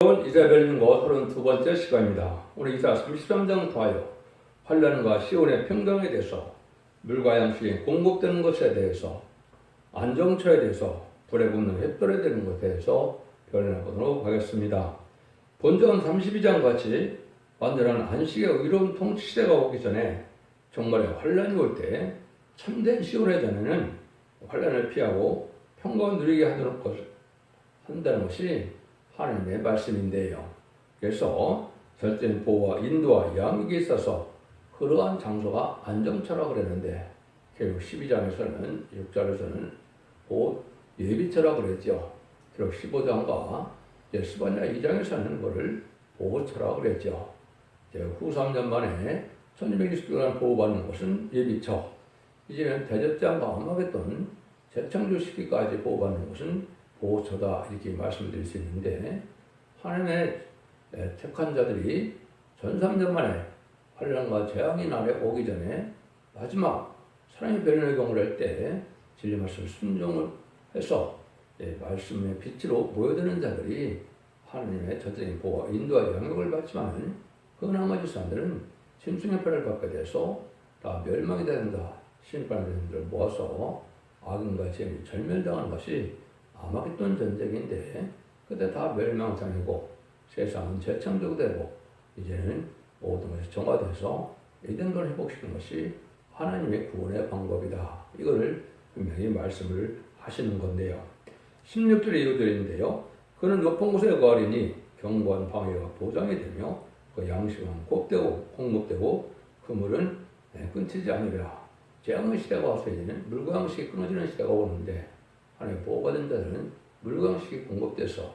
이사벨링고 32번째 시간입니다. 오늘 이사 33장 도하여 환난과 시온의 평강에 대해서 물과 양식이 공급되는 것에 대해서 안정처에 대해서 불에 굽는 횃불에 되는 것에 대해서 변해 보도록 하겠습니다. 본전 32장 같이 완전한 안식의 의로운 통치 시대가 오기 전에 정말의 환난이 올 때 참된 시온의 자녀는 환난을 피하고 평강을 누리게 한다는 것이 하나님의 말씀인데요. 그래서 절대적인 보호와 인도와 양육에 있어서 그러한 장소가 안정처라고 그랬는데 결국 12장에서는 6절에서는 곧 예비처라고 그랬죠. 그리고 15장과 10번이나 2장에서는 그를 보호처라고 그랬죠. 후 3년 만에 1229년 보호받는 것은 예비처, 이제는 대접장과 암흑했던 재창조 시기까지 보호받는 것은 보호처다, 이렇게 말씀드릴 수 있는데, 하나님의 택한 자들이 전 3년 만에 환난과 재앙이 날에 오기 전에 마지막 사랑의 변론의 경우를 할 때 진리 말씀을 순종을 해서 말씀의 빛으로 모여드는 자들이 하나님의 전적인 보호와 인도와 영역을 받지만, 그 나머지 사람들은 심승의 편을 받게 돼서 다 멸망이 된다. 심판의 자들을 모아서 악인과 죄이 절멸당하는 것이 아마겟돈 전쟁인데, 그때 다 멸망장이고 세상은 재창조되고 이제는 모든 것이 정화돼서 에덴을 회복시키는 것이 하나님의 구원의 방법이다. 이거를 분명히 말씀을 하시는 건데요. 16절의 이유들인데요. 그는 높은 곳에 거하리니 견고한 방위가 보장이 되며 그 양식은 곱되고 공급되고 그물은 끊기지 아니라. 재앙의 시대가 와서 이제는 물과 양식이 끊어지는 시대가 오는데, 하나님 보호받은 자들은 물과 양식이 공급돼서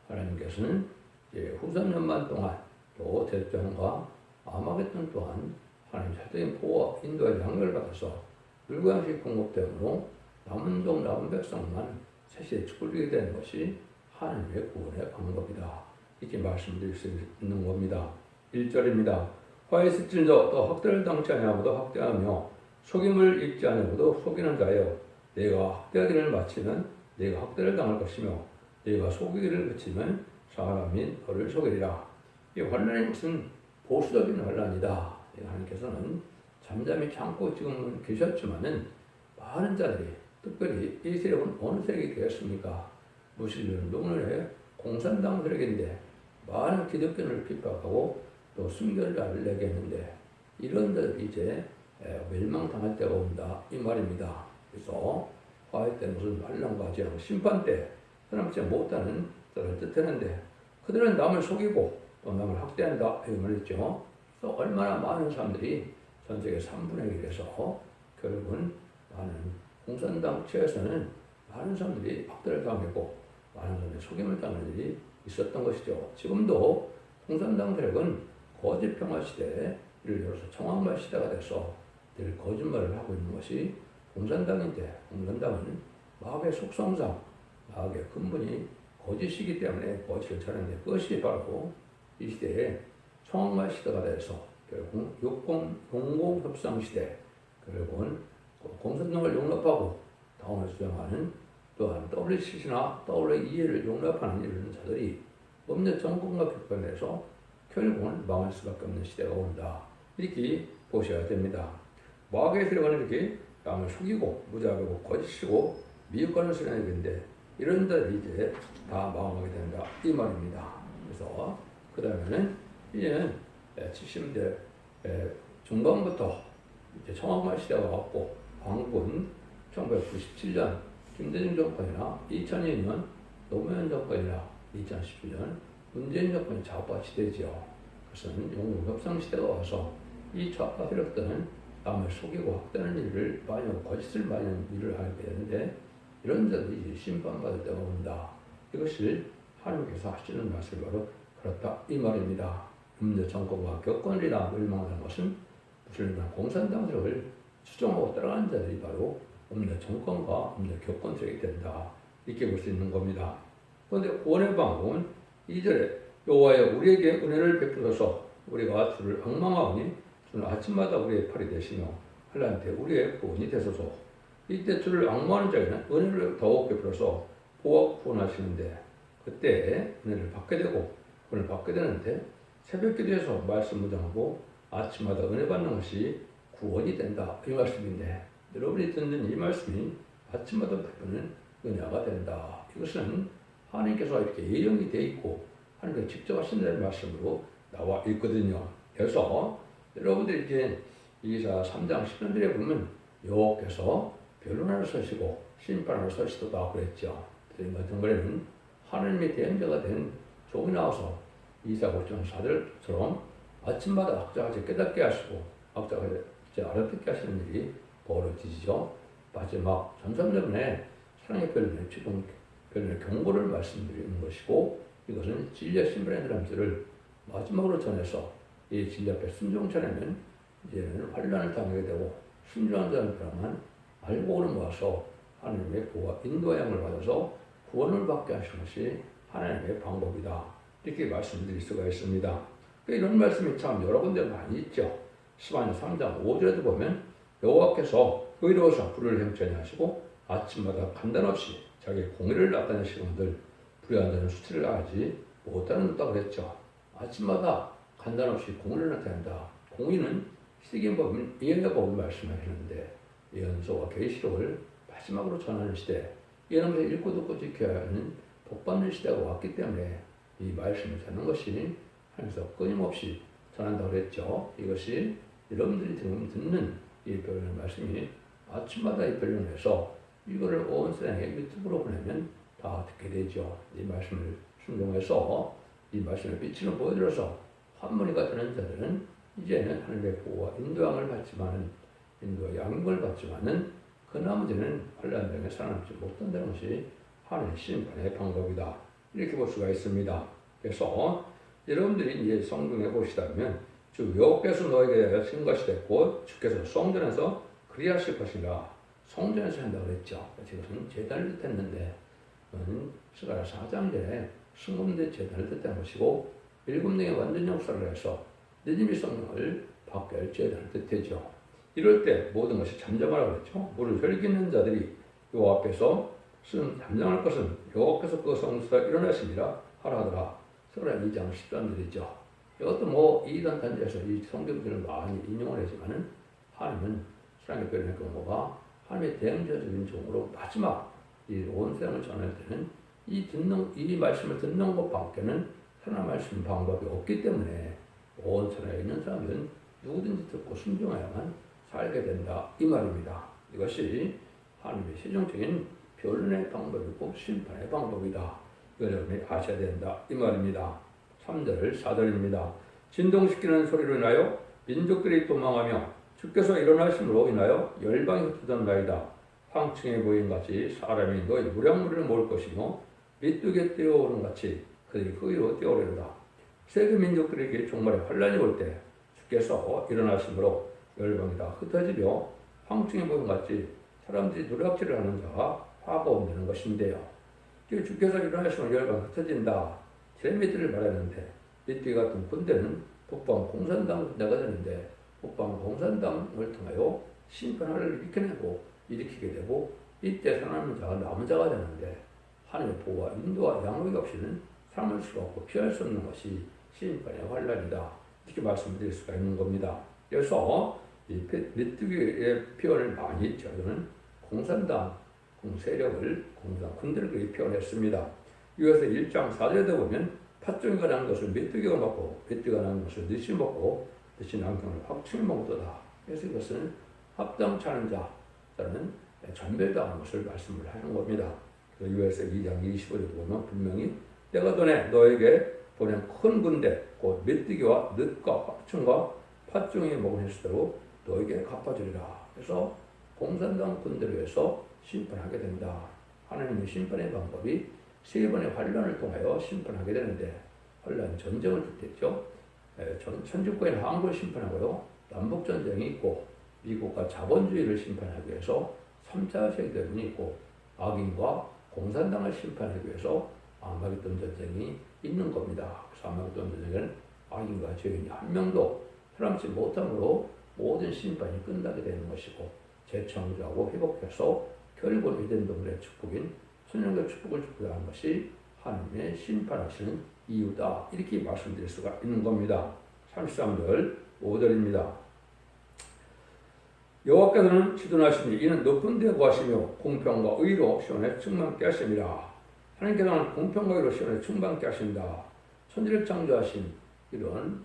하나님께서는 후 3년만 동안 또 대전과 아마겟돈 또한 하나님 절대적인 보호와 인도와 양육을 받아서 물과 양식이 공급되므로 남은 종 남은 백성만 세시에 축복이 되는 것이 하나님의 구원의 방법이다. 이렇게 말씀드릴 수 있는 겁니다. 1절입니다. 화에 스친 자또 학대를 당치 아니하고도 학대하며 속임을 입지 아니하고도 속이는 자여, 내가 학대하기를 마치면 내가 학대를 당할 것이며 내가 속이기를 그치면 사람이 너를 속이리라. 이 환난이 무슨 보수적인 환난이다. 하나님께서는 잠잠히 참고 지금은 계셨지만은 많은 자들이, 특별히 이 세력은 어느 세력이 되었습니까? 무신론은 노무현의 공산당 세력인데 많은 기독교를 핍박하고 또 순결자를 내게 했는데, 이런 자들이 이제 멸망당할 때가 온다, 이 말입니다. 그래서 화해 때는 무슨 환난과 재앙, 심판 때 사람지 못하는 자를 뜻하는데, 그들은 남을 속이고 또 남을 학대한다, 이 말이죠. 그래서 얼마나 많은 사람들이 전 세계 3분의 1에서 결국은 많은 공산당 측에서는 많은 사람들이 학대를 당하고 많은 사람들이 속임을 당하는 일이 있었던 것이죠. 지금도 공산당 세력은 거짓 평화 시대에 이를 열어서 청왕말 시대가 돼서 늘 거짓말을 하고 있는 것이 공산당인데, 공산당은 마귀의 속성상 마귀의 근본이 거짓이기 때문에 거짓을 전하는데, 그것이 바로 이 시대에 청왕말 시대가 돼서 결국 공공협상 시대, 결국은 공산당을 용납하고 당원을 수행하는, 또한 WCC나 WEA를 용납하는 이런 자들이 법률 정권과 격변해서 결국은 망할 수밖에 없는 시대가 온다, 이렇게 보셔야 됩니다. 마귀의 세력은 이렇게 남을 속이고 무자하고 거짓이고 미혹하는 세력인데, 이런 자들이 이제 다 망하게 된다, 이 말입니다. 그래서 그 다음에는 이제는 70대 중반부터 이제 청왕말 시대가 왔고, 광군 1997년 김대중 정권이나 2002년 노무현 정권이나 2019년 문재인 정권이 좌파 시대죠. 그것은 용국협상 시대가 와서 이 좌파 세력들은 남을 속이고 학대하는 일을 많이 하고 거짓을 많이 하는 일을 하게 되는데, 이런 자들이 심판받을 때가 온다. 이것을 하나님께서 하시는 말씀이 바로 그렇다, 이 말입니다. 문제 정권과 격권이나 멸망하는 것은 무슨 공산당 세력을 추종하고 따라가는 자들이 바로 문제 정권과 문제 격권 세력이 된다, 이렇게 볼 수 있는 겁니다. 그런데 구원의 방법은 2절에 여호와여 우리에게 은혜를 베푸소서, 우리가 주를 앙망하오니 주는 아침마다 우리의 팔이 되시며 환난 때 우리의 구원이 되소서. 이때 주를 앙망하는 자에게는 은혜를 더욱 베풀어서 보호하고 구원하시는데, 그때 은혜를 받게 되고 구원을 받게 되는데 새벽 기도에서 말씀 묵상하고 아침마다 은혜 받는 것이 구원이 된다 이 말씀인데 여러분이 듣는 이 말씀이 아침마다 베푸는 은혜가 된다. 이것은 하나님께서 이렇게 예정이 되어 있고 하나님께서 직접 하신다는 말씀으로 나와 있거든요. 그래서 여러분들이 이제 이사 3장 10절에 보면 여호와께서 변론하러 서시고 심판하러 서시도다 그랬죠. 그래서 같은 거에는 하나님의 대행자가 된 종이 나와서 이사 5장 4절처럼 아침마다 악자같이 깨닫게 하시고 악자같이 알아듣게 하시는 일이 벌어지죠. 마지막 전성전에 사랑의 변론의 최종 변론의 경고를 말씀드리는 것이고 이것은 진리의 신분의 사람들을 마지막으로 전해서 이 진리 앞에 순종처라면 이제는 환란을 당하게 되고 순종한 사람만 알곡을 모아서 하나님의 보호와 인도함을 받아서 구원을 받게 하시는 것이 하나님의 방법이다. 이렇게 말씀드릴 수가 있습니다. 이런 말씀이 참 여러 군데 많이 있죠. 스바냐 3장 5절에도 보면 여호와께서 의로워서 불을 행천히 하시고 아침마다 간단없이 자기 공의를 나타내시는들 불의한 자는 수치를 하지 못하는다 그랬죠. 아침마다 간단없이 공의를 나타낸다. 공의는 시대기에 보면 예언의 법을 말씀하시는데 예언서와 계시록을 마지막으로 전하는 시대, 예언을 읽고 듣고 지켜야 하는 복받는 시대가 왔기 때문에 이 말씀을 전하는 것이 하면서 끊임없이 전한다고 그랬죠. 이것이 여러분들이 듣는 이 변론의 말씀이 아침마다 이 변론해서 이거를 온 세상에 유튜브로 보내면 다 듣게 되죠. 이 말씀을 순종해서 이 말씀을 빛으로 보여드려서 환문이가 되는 자들은 이제는 하늘의 보호와 인도함을 받지만은 인도와 양육을 받지만은 그 나머지는 환란당에 살아남지 못한다는 것이 하나님의 심판의 방법이다. 이렇게 볼 수가 있습니다. 그래서 여러분들이 이제 성경에 보시다면 주 여호와께서 너에게 신 것이 됐고 주께서 성전에서 그리하실 것이라 성전에서 한다고 했죠. 이것은 제단을 뜻했는데 스가랴 4장 전에 승금대 제단을 뜻한 것이고 일곱 명의 완전 역사를 해서 느니베 성령을 받게 할 제단을 뜻했죠. 이럴 때 모든 것이 잠잠하라고 그랬죠. 물을 혈기는 자들이 여호와 앞에서 잠잠할 것은 여호와께서 그 성소에 일어나시니라 하라더라. 스가랴 2장 10절이죠. 이것도 뭐 이단 단지에서 이 성경들을 많이 인용을 하지만은 하나님은 사랑의 변론의 경고가 하나님의 대행자적인 종으로 마지막 이 온 세상을 전할 때는 이 말씀을 듣는 것밖에는 하나님 말씀 방법이 없기 때문에 온 세상에 있는 사람들은 누구든지 듣고 순종해야만 살게 된다 이 말입니다. 이것이 하나님의 최종적인 변론의 방법이고 심판의 방법이다. 이걸 여러분이 아셔야 된다 이 말입니다. 3절 4절입니다. 진동시키는 소리로 인하여 민족들이 도망하며 주께서 일어나심으로 인하여 열방이 흩어졌나이다. 황층에 보임같이 사람이 너희 무량무리를 모을 것이며 밑둑에 뛰어오는 같이 그들이 그 위로 뛰어오리로다. 세계 민족들에게 종말의 환란이 올 때 주께서 일어나심으로 열방이 다 흩어지며 황층에 보임같이 사람들이 누락질을 하는 자가 화가 온다는 것인데요. 주께서 일어나시면 열방이 흩어진다. 제미들을 말하는데 밑뒤 같은 군대는 북방 공산당 군대가 되는데 북방 공산당을 통하여 심판을 일으키게 되고 이때 살아남은 자가 남은 자가 되는데 하나님의 보호와 인도와 양육이 없이는 삶을 수가 없고 피할 수 없는 것이 심판의 환란이다. 이렇게 말씀드릴 수가 있는 겁니다. 그래서 이 메뚜기의 표현을 많이 했죠. 이거는 공산당 세력을 공산 군대를 그렇게 표현했습니다. 이것을 1장 4절에도 보면 팥종이가 난 것을 메뚜기가 먹고 메뚜기가 난 것을 늑이 먹고 늑이 난 것을 확충이 먹도다. 그래서 이것은 합당치 않은 자는 전멸당하는 것을 말씀을 하는 겁니다. 유에서 2장 25절에도 보면 분명히 내가 전에 너에게 보낸 큰 군대 곧 메뚜기와 늑과 확충과 팥종이 먹은 횟수대로 너에게 갚아주리라. 그래서 공산당 군대를 위해서 심판하게 된다. 하나님의 심판의 방법이 세 번의 환란을 통하여 심판하게 되는데 환란 전쟁을 뜻했죠. 천주권의 항구를 심판하고요. 남북전쟁이 있고 미국과 자본주의를 심판하기 위해서 3차 세계대전이 있고 악인과 공산당을 심판하기 위해서 아마겟돈 전쟁이 있는 겁니다. 그래서 아마겟돈 전쟁에는 악인과 죄인이 한 명도 살아남지 못함으로 모든 심판이 끝나게 되는 것이고 재창조하고 회복해서 결국 에덴 동산의 축복인 천년의 축복을 축복하는 것이 하나님의 심판하시는 이유다. 이렇게 말씀드릴 수가 있는 겁니다. 33절 5절입니다. 여호와께서는 지존하시니 이는 높은 데 구하시며 공평과 의로 시온에 충만케 하심이라. 하나님께서는 공평과 의로 시온에 충만케 하신다. 천지를 창조하신 이런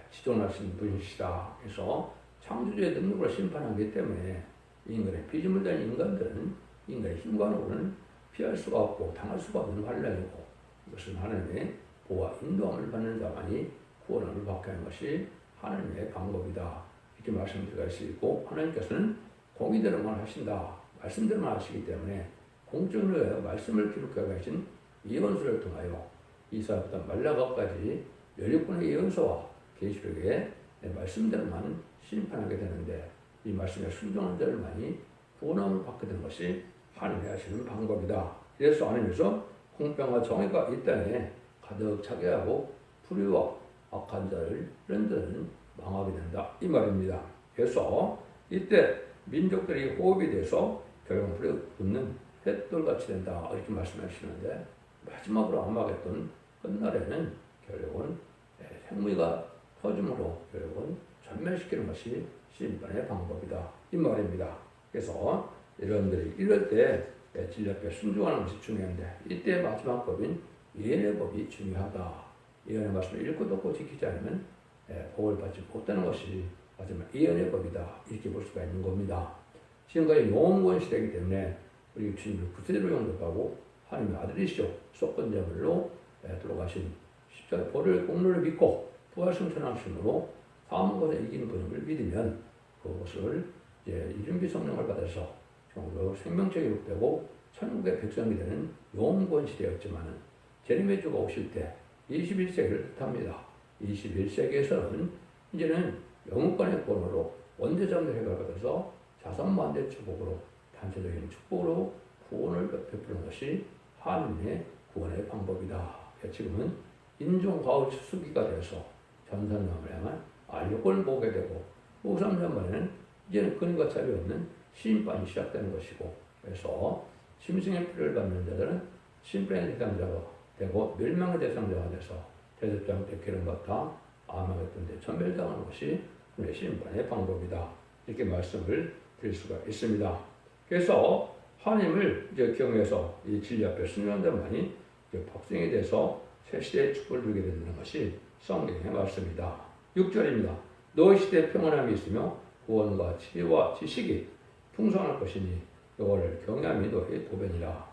지존하신 분이시다. 그래서 창조주의 능력으로 심판하기 때문에 인간의 피조물 된 인간들은 인간의 힘과로는 피할 수가 없고 당할 수가 없는 환란이고, 이것은 하나님의 보호와 인도함을 받는 자만이 구원을 받게 하는 것이 하나님의 방법이다. 이렇게 말씀드릴 수 있고, 하나님께서는 공의대로만 하신다. 말씀대로만 하시기 때문에 공적으로 말씀을 기록하고 계신 예언서를 통하여 이사야부터 말라가까지 16권의 예언서와 계시록의 말씀대로만 심판하게 되는데, 이 말씀에 순종한 자들만이 구원함을 받게 되는 것이 하나님이 하시는 방법이다. 그래서 하나님께서 공평과 정의가 이 땅에 가득 차게 하고 불의와 악한 자를 이런 자들은 망하게 된다. 이 말입니다. 그래서 이때 민족들이 호흡이 돼서 결국 불에 붙는 횃돌같이 된다. 이렇게 말씀하시는데, 마지막으로 암흑했던 끝날에는 결국은 생무가 터짐으로 결국은 전멸시키는 것이 심판의 방법이다. 이 말입니다. 그래서 여러분들이 이럴 때 진리 앞에 순종하는 것이 중요한데, 이때 마지막 법인 예언의 법이 중요하다. 예언의 말씀을 읽고 듣고 지키지 않으면 복을 받지 못하는 것이 마지막 예언의 법이다. 이렇게 볼 수가 있는 겁니다. 지금까지 용원 시대이기 때문에 우리 주님을 구세주로 영접하고 하나님의 아들이시오 속건제물로 들어가신 십자가 보혈 공로를 믿고 부활승천하심으로 사망 것에 이기는 분임을 믿으면 그것을 이제 이른비 성령을 받아서 정도 생명체 기록되고 천국의 백성이 되는 영원 시대였지만은 재림의 주가 오실 때 21세기를 뜻합니다. 21세기에서는 이제는 영원권의 권으로 원죄자들 해결받아서 자선만대 축복으로 단체적인 축복으로 구원을 베푸는 것이 하나님의 구원의 방법이다. 지금은 인종과의 수기가 돼서 전산명을 향한 알력권을 보게 되고, 후3년만에는 이제는 근과 차이 없는 심판이 시작되는 것이고, 그래서 짐승의 피를 받는 자들은 심판의 대상자가 되고 멸망의 대상자가 돼서 대접장 때 기름받다 암흑했던 데 전멸당하는 것이 우리의 심판의 방법이다. 이렇게 말씀을 드릴 수가 있습니다. 그래서 하나님을 이제 경외해서 이 진리 앞에 순종한다만이 박성이 돼서 새 시대의 축복을 누리게 되는 것이 성경의 말씀이다. 6절입니다. 너희 시대에 평안함이 있으며 구원과 지혜와 지식이 풍성할 것이니 여호와를 경외함이 너희 보배니라.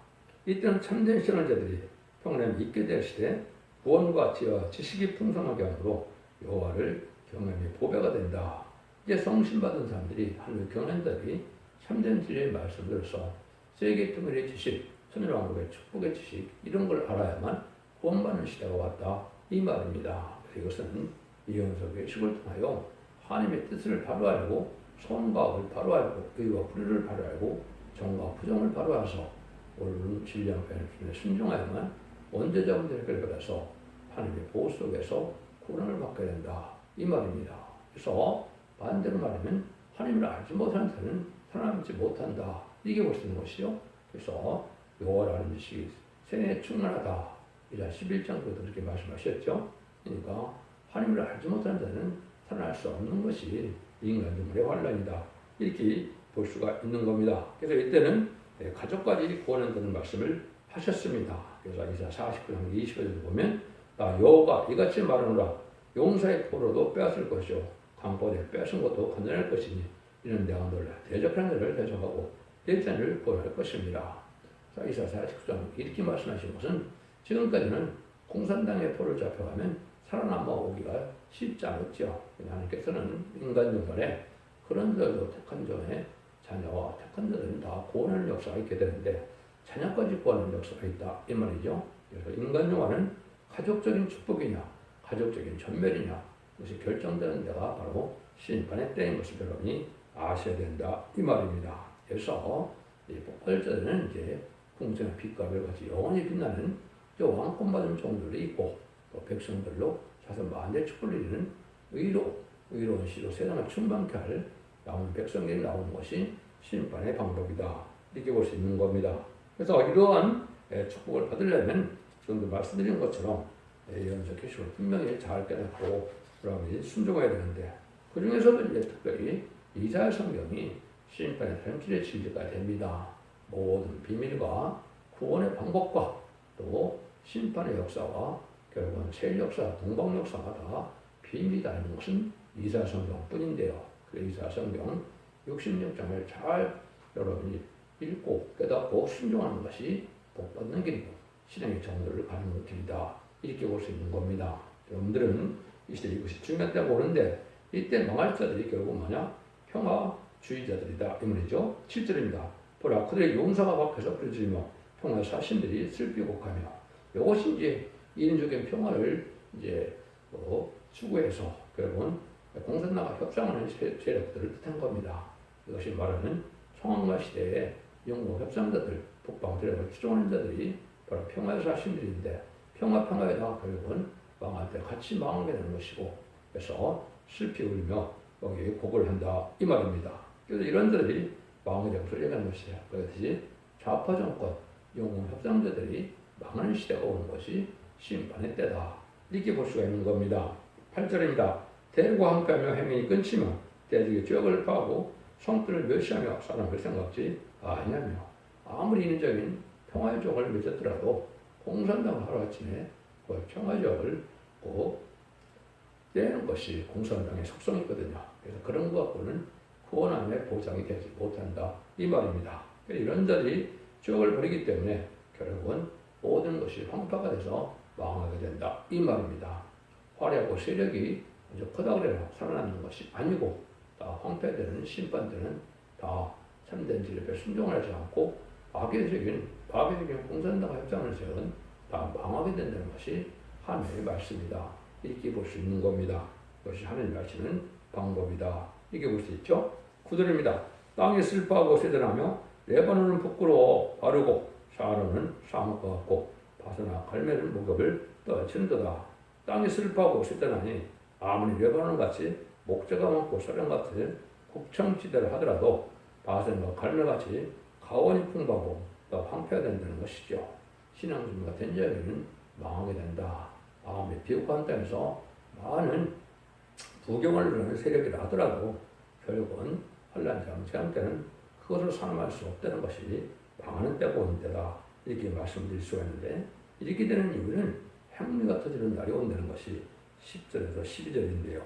이때는 참된 신앙자들이 평안함이 있게 될 시대 구원과 지혜와 지식이 풍성하게 함으로 여호와를 경외함이 보배가 된다. 이제 성신받은 사람들이 하늘 경외자들이 참된 진리의 말씀을 들어서 세계 통일의 지식, 천일왕국의 축복의 지식 이런 걸 알아야만 구원받는 시대가 왔다. 이 말입니다. 이것은 이영서 계시를 통하여 하나님의 뜻을 바로 알고 선과 악을 바로 알고 의와 불의를 바로 알고 정과 부정을 바로 알아서 옳은 진리와 변함에 순종하야만 원죄자분들의 결과라서 하나님의 보호 속에서 구원을 받게 된다. 이 말입니다. 그래서 반대로 말하면 하나님을 알지 못하는 자는 살아남지 못한다. 이게 볼 수 있는 것이요. 그래서 여호와를 아는 지식이 세뇌에 충만하다. 이자 11장부터 그렇게 말씀하셨죠. 그러니까 하나님을 알지 못하는 자는 살아날 수 없는 것이 인간들의 환란이다. 이렇게 볼 수가 있는 겁니다. 그래서 이때는 가족까지 구원한다는 말씀을 하셨습니다. 그래서 이사 49장 20절에 보면 나 여호와가 이같이 말하노라. 용사의 포로도 빼앗을 것이요 강포대 빼앗은 것도 건져낼 것이니 이는 내가 너를 대적하는 자를 대적하고 대자를 구원할 것입니다. 이사 49장 이렇게 말씀하신 것은 지금까지는 공산당의 포를 잡혀가면 살아남아 오기가 쉽지 않았죠. 하나님께서는 인간 중간에 그런 자들도 택한 자의 자녀와 택한 자들은 다 구원하는 역사가 있게 되는데 자녀까지 구원하는 역사가 있다. 이 말이죠. 그래서 인간 중간은 가족적인 축복이냐 가족적인 전멸이냐 이것이 결정되는 데가 바로 심판의 때인 것을 여러분이 아셔야 된다. 이 말입니다. 그래서 이 복팔자들은 이제 풍성한 빛과 별같이 영원히 빛나는 왕권 받은 종들이 있고 또 백성들로 자선 만대 축복을 이루는 의로운 시로 세상을 충만케 할 남은 백성들이 나오는 것이 심판의 방법이다. 이렇게 볼 수 있는 겁니다. 그래서 이러한 축복을 받으려면 지금도 말씀드린 것처럼 예언적 계시를 분명히 잘 깨닫고 여러분이 순종해야 되는데 그 중에서도 이제 특별히 이사야 성경이 심판의 현실의 진리가 됩니다. 모든 비밀과 구원의 방법과 또 심판의 역사와 결국은 세일 역사, 동방 역사가 다 비밀이다 하는 것은 이사야 성경뿐인데요. 그 이사야 성경 66장을 잘 여러분이 읽고 깨닫고 순종하는 것이 복 받는 길이고 신앙의 정도를 가는 길이다. 이렇게 볼 수 있는 겁니다. 여러분들은 이 시대 이것이 중요하다고 보는데 이때 망할 자들이 결국 뭐냐? 평화주의자들이다. 이 말이죠. 7절입니다. 보라 그들의 용사가 밖에서 부르짖으며 평화 사신들이 슬피곡하며 이것이 이제 인류적인 평화를 이제 추구해서 결국은 공산당과 협상하는 세력들을 뜻한 겁니다. 이것이 말하는 청황과 시대의 영국 협상자들, 북방 세력을 추종하는 자들이 바로 평화의 사신들인데 평화에다 결국은 망할 때 같이 망하게 되는 것이고 그래서 슬피 울며 여기 곡을 한다 이 말입니다. 그래서 이런 자들이 망하게 되고 소리하는 것이에요. 그렇듯이 좌파 정권, 영국 협상자들이 망하는 시대가 오는 것이 심판의 때다. 이렇게 볼 수가 있는 겁니다. 8절입니다. 대과 함께하며 행위이 끊치며 대적의 죄악을 파하고 성들을 멸시하며 사람을 생각지 아니하며 아무리 인위적인 평화의 종을 맺었더라도 공산당을 하루아침에 그 평화의 종을 떼는 것이 공산당의 속성이거든요. 그래서 그런 것 갖고는 구원함의 보장이 되지 못한다 이 말입니다. 이런 자들이 죄악을 벌이기 때문에 결국은 모든 것이 황폐가 돼서 망하게 된다 이 말입니다. 화려하고 세력이 먼저 크다고 해서 살아남는 것이 아니고 다 황폐되는 심판되는 다 참된 진리에 순종하지 않고 파괴적인 공산당 협상을 세운 다 망하게 된다는 것이 하나님의 말씀이다. 이렇게 볼 수 있는 겁니다. 이것이 하나님이 가르치는 방법이다. 이렇게 볼 수 있죠. 9절입니다. 땅이 슬퍼하고 세전하며 레바논은 부끄러워 바르고 샤론은 사막과 같고 바사나 갈멜은 목욕을 떨치는도다. 땅이 슬퍼하고 세전하니 아무리 레바논 같이 목재가 많고 소련 같은 곡창지대를 하더라도 바산과 갈멜같이 가원이 풍부하고 또 황폐가 된다는 것이죠. 신앙 준비가 된 자에게는 망하게 된다. 마음의 비옥한 땅에서 많은 부경을 누르는 세력이라 하더라도 결국은 환란 장치한 때는 그것을 산업할 수 없다는 것이 망하는 때가 오는 때다. 이렇게 말씀드릴 수가 있는데 이렇게 되는 이유는 행위가 터지는 날이 온다는 것이 10절에서 12절인데요.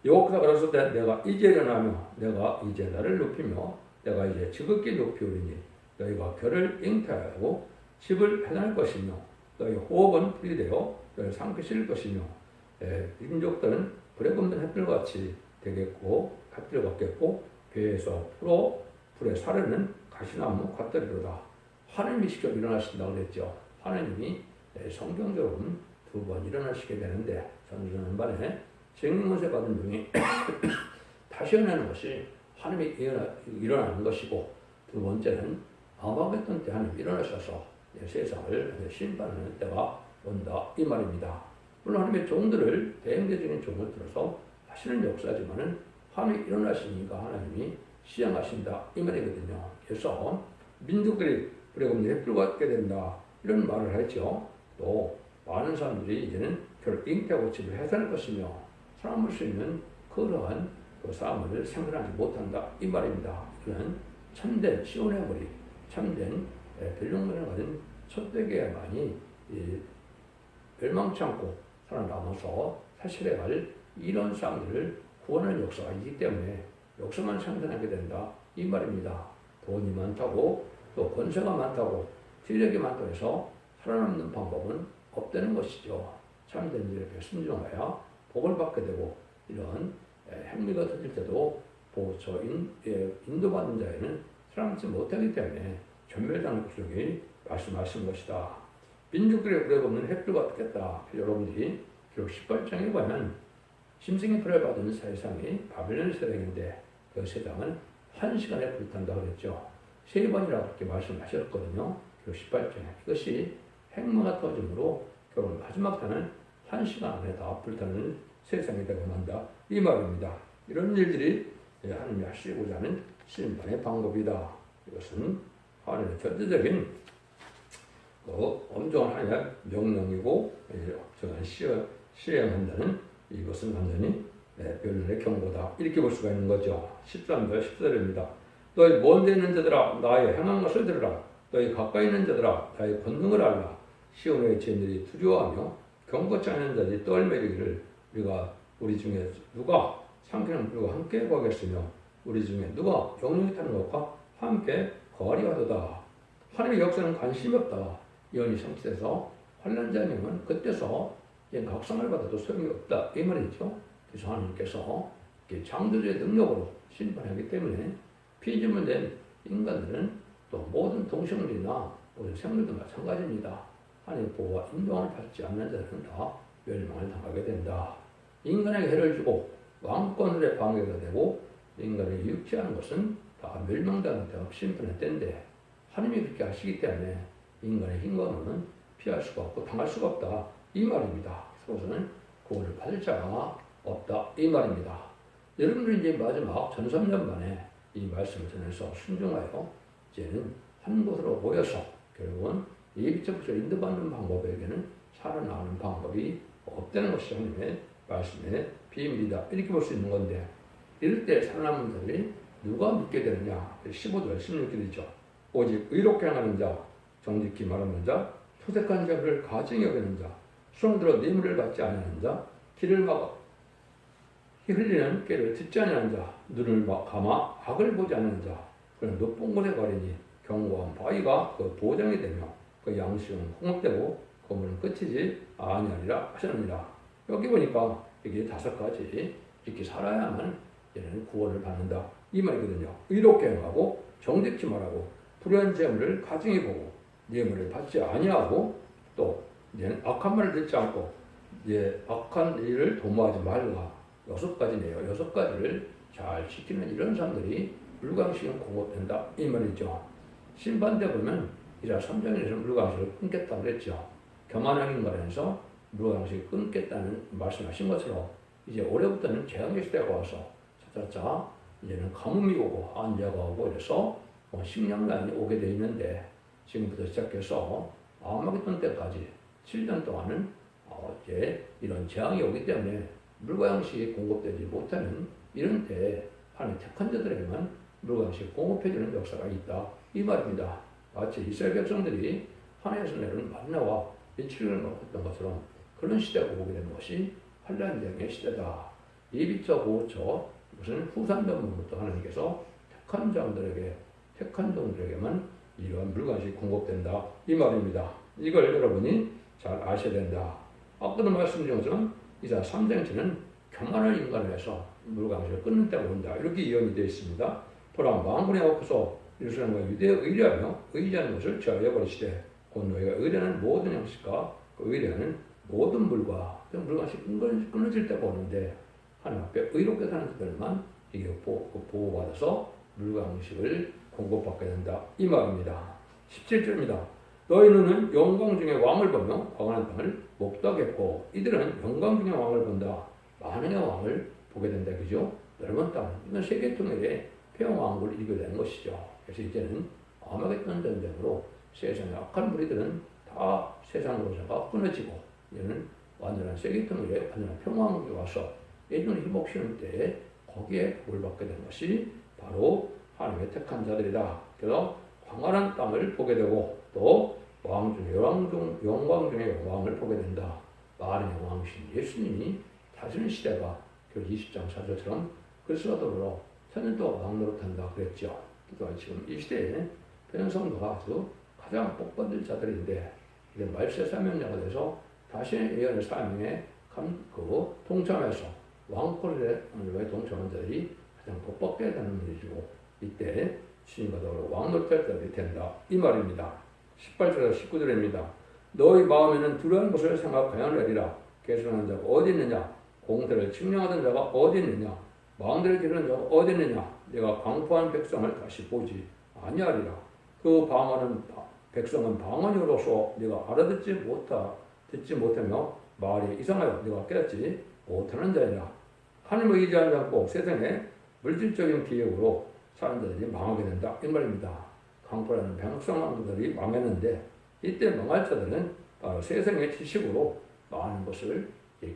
여호와가 가라사대 내가 이제 일어나며 내가 이제 나를 높이며 내가 이제 지극히 높이오리니 너희가 결을 잉태하고 집을 해낼 것이며 너희 호흡은 불이 되어 너희 삼키실 것이며 민족들은 불에 굽는 햇불같이 되겠고 갓들 같겠고 배에서 불에 사르는 가시나무 같으리로다. 하나님이 직접 일어나신다고 그랬죠. 하나님이 성경적으로는 2번 일어나시게 되는데 전전반에 쟁림못에 받은 중에 다시 일어나는 것이 하나님이 일어나는 것이고 두 번째는 아마겟돈 때 하나님이 일어나셔서 세상을 심판하는 때가 온다 이 말입니다. 물론 하나님의 종들을 대행대적인 종을 들어서 하시는 역사지만은 하나님이 일어나시니까 하나님이 시행하신다 이 말이거든요. 그래서 민족들이 불에 굽는 햇불 같게 된다 이런 말을 했죠. 또 많은 사람들이 이제는 결국 잉태하고 집을 해산할 것이며 살아남을 수 있는 그러한 그 삶을 생각하지 못한다 이 말입니다. 이는 참된 시온의 머리, 참된 벨룡문을 가진 첫대계만이 멸망치 않고 살아남아서 사실에 갈 이런 사람들을 구원하는 역사가 있기 때문에 역사만 생산하게 된다 이 말입니다. 돈이 많다고 또 권세가 많다고 세력이 많다고 해서 살아남는 방법은 없다는 것이죠. 참된 이렇게 순종해야 복을 받게 되고 이런 행위가 터질 때도 인도받는 자에는 살아남지 못하기 때문에 전멸당할 것이 말씀하신 것이다. 민족들의 불에 굽는 햇불 같겠다. 여러분들이 기록 18장에 보면 짐승의 불을 받은 세상이 바벨론 세상인데 그 세상은 1시간에 불탄다고 그랬죠. 3번이라고 그렇게 말씀하셨거든요. 기록 18장에. 이것이 핵무가 터짐으로 결국 마지막 때는 1시간 안에 다 불타는 세상이 되고 만다. 이 말입니다. 이런 일들이 하나님이 하시고자 하는 심판의 방법이다. 이것은 하나님의 절대적인 엄중한 하나님의 명령이고 적절한 시행한다는 이것은 완전히 변론의 경고다. 이렇게 볼 수가 있는 거죠. 13절 14절입니다. 너희 먼 데 있는 자들아 나의 행한 것을 들으라. 너희 가까이 있는 자들아 나의 권능을 알라. 시온의 죄인들이 두려워하며 경고치 않은 자들이 떨매기를 우리 중에 누가 삼키는 불과 함께 거하겠으며 우리 중에 누가 영영이 타는 것과 함께 거하리하도다. 하나님의 역사는 관심이 없다. 예언이 성취돼서 환난자님은 그때서 각성을 받아도 소용이 없다. 이 말이죠. 그래서 하나님께서 창조주의 능력으로 심판하기 때문에 피조물 된 인간들은 또 모든 동식물이나 모든 생물도 마찬가지입니다. 하나님의 보호와 인도함을 받지 않는 자들은 다 멸망을 당하게 된다. 인간에게 해를 주고 왕권의 방해가 되고 인간을 유익하는 것은 다 멸망당하는 때가 심판의 때인데 하나님이 그렇게 하시기 때문에 인간의 힘과는 피할 수가 없고 당할 수가 없다. 이 말입니다. 그것은 구원을 받을 자가 없다. 이 말입니다. 여러분들이 이제 마지막 1300년 만에 이 말씀을 전해서 순종하여 이제는 한 곳으로 모여서 결국은 예비적으로 인도받는 방법에게는 살아나가는 방법이 없다는 것이 하나님의 말씀의 비밀이다. 이렇게 볼 수 있는 건데 이럴 때 살아남은 자들이 누가 믿게 되느냐. 15절 16절이죠. 오직 의롭게 행하는 자, 정직히 말하는 자, 토색한 자를 가증히 여기는 자, 손을 들어 뇌물을 받지 않는 자, 길을 막아 흘리는 꾀를 듣지 않는 자, 눈을 감아 악을 보지 않는 자, 그는 높은 곳에 가리니 견고한 바위가 그 보장이 되며 그 양식은 홍업되고 그물은 끝이지 아니하리라 하셨느니라. 여기 보니까 이게 5가지 이렇게 살아야만 얘는 구원을 받는다. 이 말이거든요. 의롭게 행하고 정직히 말하고 불의한 재물을 가증히 보고 뇌물을 받지 아니하고 또 이제는 악한 말을 듣지 않고 악한 일을 도모하지 말라. 6가지네요. 6가지를 잘 지키는 이런 사람들이 물광식은 공급된다. 이 말이죠. 심판때 보면 이자 3장에서 물광식을 끊겠다고 그랬죠. 교만한 인간에서 물광식을 끊겠다는 말씀하신 것처럼 이제 올해부터는 재앙의 시대가 와서 차차차 이제는 가뭄이 오고 안개가 오고 이래서 식량난이 오게 돼 있는데 지금부터 시작해서 아마겟돈 때까지 7년 동안은 이제 이런 재앙이 오기 때문에 물과 양식이 공급되지 못하는 이런 때에 하나님 택한 자들에게만 물과 양식이 공급해주는 역사가 있다. 이 말입니다. 마치 이스라엘 백성들이 하늘에서 내리는 만나와 며칠을 먹었던 것처럼 그런 시대가 오게 된 것이 환난쟁의 시대다. 예비적 5초 이것은 후산전부터 하나님께서 택한 자들에게 택한 종들에게만 이러한 물건이 공급된다. 이 말입니다. 이걸 여러분이 잘 아셔야 된다. 아까도 말씀드린 것처럼 이자 3장에서는 교만한 인간에서 물건을 끊는 때가 온다. 이렇게 예언이 되어 있습니다. 보라 만군의 앞에서 예루살렘과 유대에 의뢰하며 의지하는 것을 제하여버리시되 곧 너희가 의뢰하는 모든 양식과 그 의뢰하는 모든 물과 물건이 끊어질 때가 오는데 하나님 앞에 의롭게 사는 자들만 이게 보호받아서 물건식을 공급받게 된다. 이 말입니다. 17절입니다. 너희 눈은 영광 중에 왕을 보며 광활한 땅을 목도하겠고 이들은 영광 중에 왕을 본다. 만왕의 왕을 보게 된다. 그죠? 넓은 땅. 이건 세계 통일의 평왕국을 이루게 되는 것이죠. 그래서 이제는 아마겟돈 전쟁으로 세상의 악한 무리들은 다 세상으로서가 끊어지고 이제는 완전한 세계 통일의 완전한 평왕국이 와서 예전에 힘없이는 때에 거기에 복을 받게 된 것이 바로 하나님의 택한 자들이다. 그래서 광활한 땅을 보게 되고 또 영광 중에 영광을 보게 된다. 만왕의 왕이신 예수님이 다스리는 시대가 그 20장 4절처럼 그리스도로 천년 동안 왕 노릇한다 그랬죠. 그래서 지금 이 시대에 변성도가 아주 가장 복받을 자들인데 이제 말세 사명자가 돼서 다시 예언의 사명에 동참해서 왕권에 동참한 자들이 가장 복받게 되는 일이고 이때 주님과 더불어 왕노릇할 자들이 된다. 이 말입니다. 18절에서 19절입니다. 너희 마음에는 두려운 것을 생각하여 내리라. 계승하는 자가 어디 있느냐? 공태를 측량하던 자가 어디 있느냐? 마음대로 기르는 자가 어디 있느냐? 내가 광포한 백성을 다시 보지 아니하리라. 그 방언은 백성은 방언으로서 네가 알아듣지 못하며 말이 이상하여 네가 깨닫지 못하는 자이라. 하나님을 의지하지 않고 세상에 물질적인 기획으로 사는 자들이 망하게 된다. 이 말입니다. 강포라는 백성들이 망했는데 이때 망할 자들은 바로 세상의 지식으로 많은 것을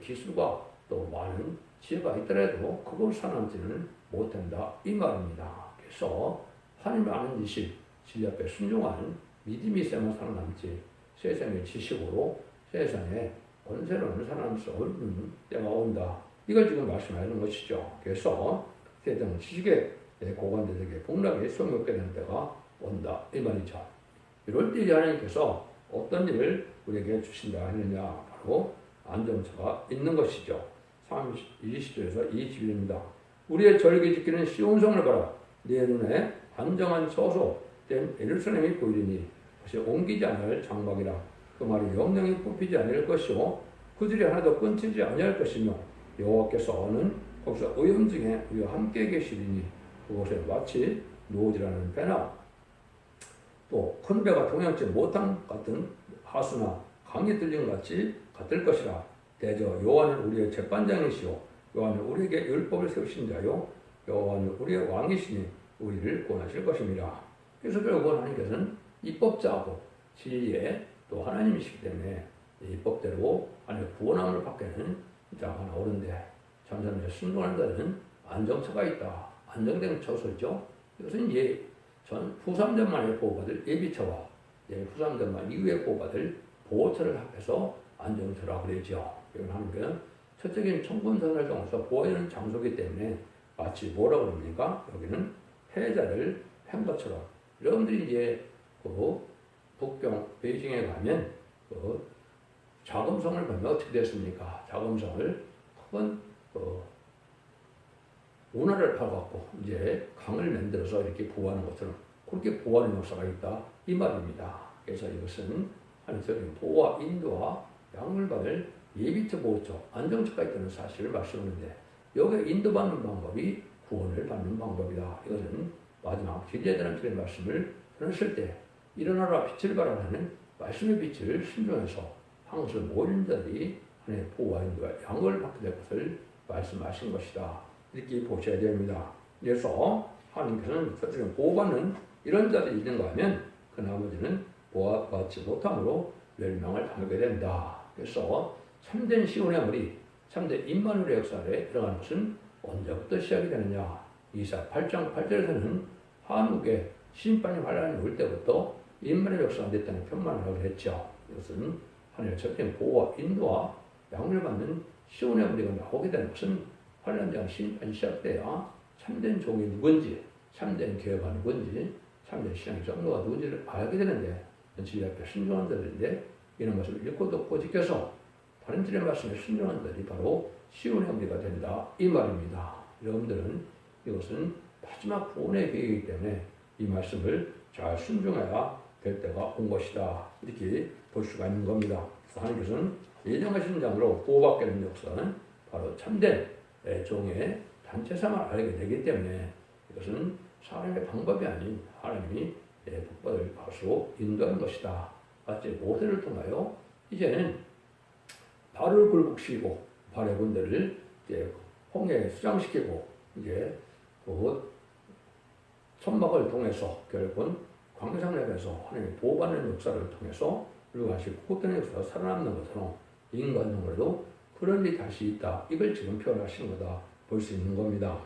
기술과 또 많은 지혜가 있더라도 그걸 살아남지는 못한다 이 말입니다. 그래서 하나님을 아는 지식, 진리 앞에 순종하는 믿음이 있어야만 살아남지 세상의 지식으로 세상의 권세로는 살아남을 수 없는 때가 온다. 이걸 지금 말씀하는 것이죠. 그래서 세상 지식의 고관대들에게 복락에 소용없게 되는 때가 온다 이 말이죠. 이럴 때 하나님께서 어떤 일을 우리에게 주신다 하느냐 바로 안정처가 있는 것이죠. 20절에서 21절입니다. 우리의 절기 지키는 시온성을 봐라. 네 눈에 안정한 처소된 예루살렘이 보이리니 그것이 옮기지 않을 장막이라. 그 말이 영영이 뽑히지 않을 것이요 그들이 하나도 끊치지 아니할 것이며 여호와께서는 거기서 오염 중에 우리와 함께 계시리니 그곳에 마치 노지라는 배나 또 큰 배가 동양치 못한 같은 하수나 강이 뚫린 것 같이 같을 것이라. 대저 여호와는 우리의 재판장이시오 여호와는 우리에게 율법을 세우신 자요 여호와는 우리의 왕이시니 우리를 구원하실 것입니다. 그래서 결국 하나님께서는 입법자하고 진리의 또 하나님이시기 때문에 입법대로 하나님의 구원함을 받게는 자가 나오는데 전선에 순종하는 자는 안정처가 있다. 안정된 처소죠. 이것은 후삼전만에 보호받을 예비처와 후삼전만 이후에 보호받을 보호처를 합해서 안정처라고 그러죠. 이건 하나님께는 첫째는 천군선을 통해서 보호하는 장소이기 때문에 마치 뭐라고 그럽니까? 여기는 패자를 한 것처럼 여러분들이 그 북경 베이징에 가면 그 자금성을 보면 어떻게 됐습니까? 자금성을 큰 운하를 파갖고 강을 만들어서 이렇게 보호하는 것처럼 그렇게 보호하는 역사가 있다 이 말입니다. 그래서 이것은 하나님의 보호와 인도와 양을 받을 예비처 보호처 안정처가 있다는 사실을 말씀하는데 여기에 인도받는 방법이 구원을 받는 방법이다. 이것은 마지막 진리에 대한 주의 말씀을 전했을 때 일어나라 빛을 발하는 말씀의 빛을 순종해서 항상 모든 자들이 하나님의 보호와 인도와 양을 받게 될 것을 말씀하신 것이다. 이렇게 보셔야 됩니다. 그래서 하나님께서는 저쪽에 보호받는 이런 자들이 있는가 하면 그 나머지는 보호받지 못함으로 멸망을 당하게 된다. 그래서 참된 시온의 머리, 참된 임마누엘의 역사에 들어가는 것은 언제부터 시작이 되느냐. 이사 8장 8절에서는 한국에 심판의 환란이 올 때부터 임마누엘의 역사가 됐다는 편만을 하고 했죠. 이것은 하나님의 첫째 보호와 인도와 양을 받는 시온의 머리가 나오게 되는 것은 환란장 심판이 시작돼야 참된 종이 누군지, 참된 교회가 누군지, 참된 신앙의 정도가 누군지를 알게 되는데 진리 앞에 순종한 자들인데 이런 것을 읽고 듣고 지켜서 다른 진리의 말씀에 순종한 자들이 바로 시온의 머리가 된다 이 말입니다. 여러분들은 이것은 마지막 구원의 계획이기 때문에 이 말씀을 잘 순종해야 될 때가 온 것이다 이렇게 볼 수가 있는 겁니다. 그래서 하나님께서는 예정하신 장으로 보호받게 되는 역사는 바로 참된 종의 단체상을 알게 되기 때문에 이것은 사람의 방법이 아닌 하나님이 복받을 것으로 인도하는 것이다. 마치 모세를 통하여 이제는 발을 굴복시키고 발의 군대를 홍해에 수장시키고 그 천막을 통해서 결국은 광야상례에서 하나님의 보호받는 역사를 통해서 그리고 다시 구속되는 역사가 살아남는 것처럼 인간적으로도 그런 일이 다시 있다. 이걸 지금 표현하시는 거다 볼 수 있는 겁니다.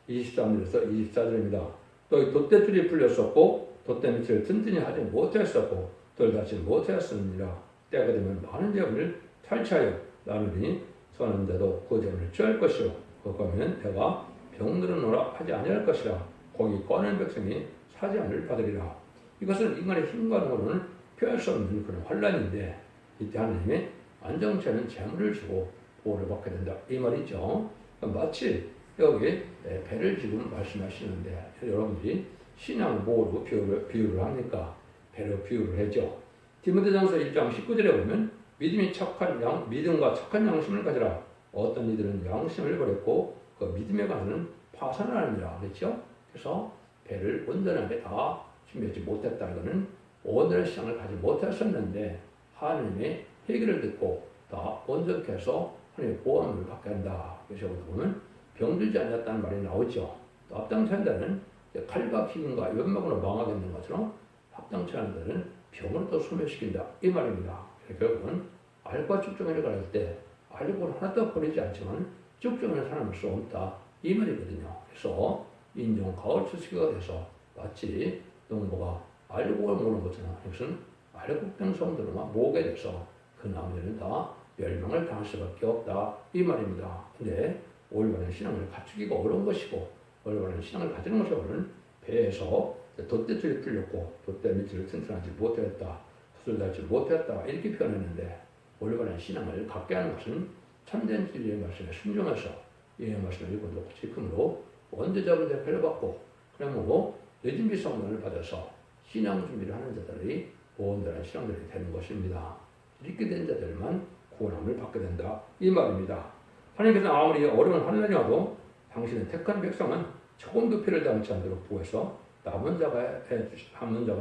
23절에서 24절입니다. 또 돛대줄이 풀렸었고 돛대밑을 튼튼히 하지 못했었고 돌다지 못하였습니다. 때가 되면 많은 재물을 탈취하여 나누니 선한 자도 그 재물을 취할 것이요 그거면 내가 병들어노라 하지 아니할 것이라 거기 거하는 백성이 사지함을 받으리라. 이것은 인간의 힘과 노는 표현할 수 없는 그런 환란인데 이때 하나님의 안정체는 재물을 주고 보호를 받게 된다 이 말이죠. 마치 여기 배를 지금 말씀하시는데 여러분들이 신앙 뭐로 비유를 합니까? 배로 비유를 하죠. 디모데전서 1장 19절에 보면 믿음과 착한 양심을 가지라. 어떤 이들은 양심을 버렸고 그 믿음에 관해서는 파산을 하느니라 그랬죠. 그래서 배를 온전하게 다 준비하지 못했다. 이거는 온전한 신앙을 가지 못했었는데 하나님의 해결을 듣고 다 온전케 해서 하나님의 보호함을 받게 한다. 그래서 여기 보면 병들지 않았다는 말이 나오죠. 또 합당치 않은 자는 칼과 기근과 연막으로 망하게 되는 것처럼 합당치 않은 자는 병을 또 소멸시킨다 이 말입니다. 결국은 알과 죽정을 가릴 때 알력을 하나도 버리지 않지만 죽정을 살아남을 수 없다 이 말이거든요. 그래서 인종 가을 수식어가 돼서 마치 농부가 알곡을 모는 것처럼 이것은 알곡된 성들만 모으게 돼서 그 나머지는 다 멸망을 당할 수밖에 없다 이 말입니다. 근데 올바른 신앙을 갖추기가 어려운 것이고 올바른 신앙을 가지는 것은 배에서 돛대줄이 풀렸고 돛대 밑을 튼튼하지 못하였다 수술하지 못하였다 이렇게 표현했는데 올바른 신앙을 갖게 하는 것은 참된 진리의 말씀에 순종해서 이 말씀을 읽어도 지금으로 원죄자분 대표를 받고 그러므로 늦은 비성론을 받아서 신앙 준비를 하는 자들이 온전한 신앙들이 되는 것입니다. 이렇게 된 자들만 구원함을 받게 된다 이 말입니다. 하나님께서 아무리 어려운 환난이 와도 당신의 택한 백성은 조금도 피를 당치 않도록 보호해서 남은 자가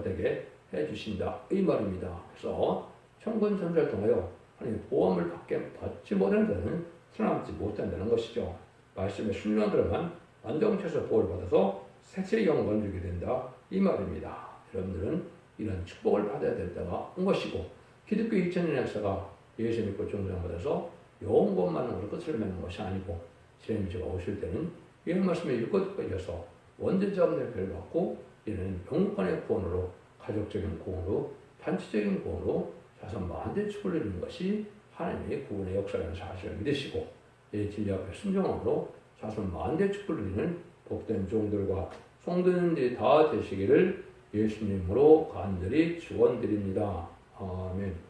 되게 해주신다 이 말입니다. 그래서 천군 천사를 통하여 하나님의 보호함을 받지 못하는 자는 살아남지 못한다는 것이죠. 말씀에 순종한 자만 완전체에서 보호를 받아서 새치의 영광을 주게 된다 이 말입니다. 여러분들은 이런 축복을 받아야 될 때가 온 것이고 기독교 2000년 역사가 예수 믿고 존경받아서 영원 것만으로 끝을 맺는 것이 아니고 주님이 오실 때는 이 말씀에 읽고 이어서 원죄자분의 별을 받고 이는 영원의 구원으로 가족적인 구원으로 단체적인 구원으로 자선 만대 축복을 이루는 것이 하나님의 구원의 역사라는 사실을 믿으시고 이 진리 앞에 순종함으로 자선 만대 축복을 이루는 복된 종들과 성도님들이 다 되시기를 예수님으로 간절히 축원드립니다. 아멘.